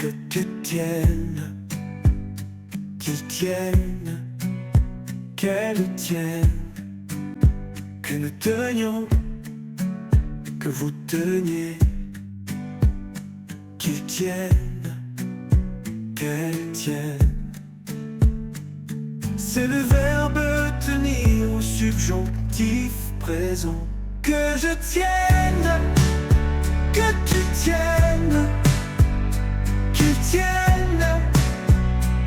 que tu tiennes, qu'il tienne, qu'elle tienne, que nous tenions, que vous teniez, qu'il tienne, qu'elle tienne. C'est le verbe tenir au subjonctif présent. Que je tienne, que tu tiennes, qu'il tienne,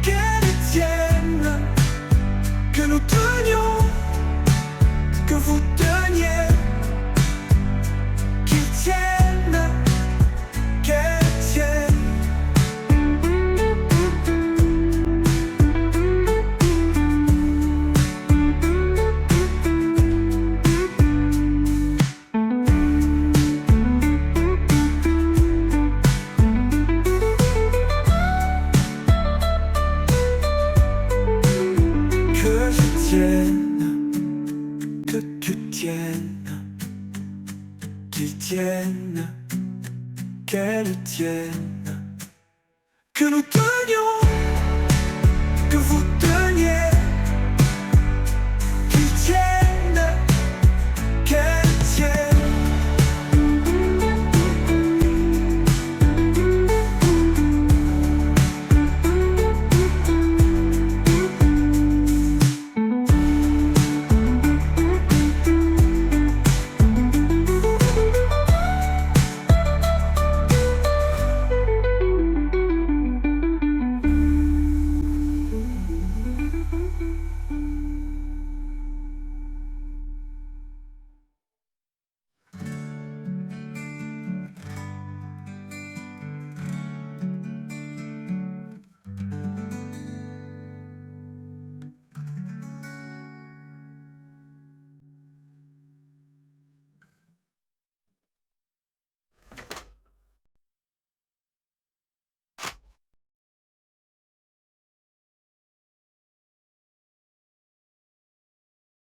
qu'elle tienne, que nous tenions, que vous teniez, qu'il tienne, qu'elle tienne. Que je tienne, que tu tiennes, qu'il tienne, qu'elle tienne, que nous tenions, que vous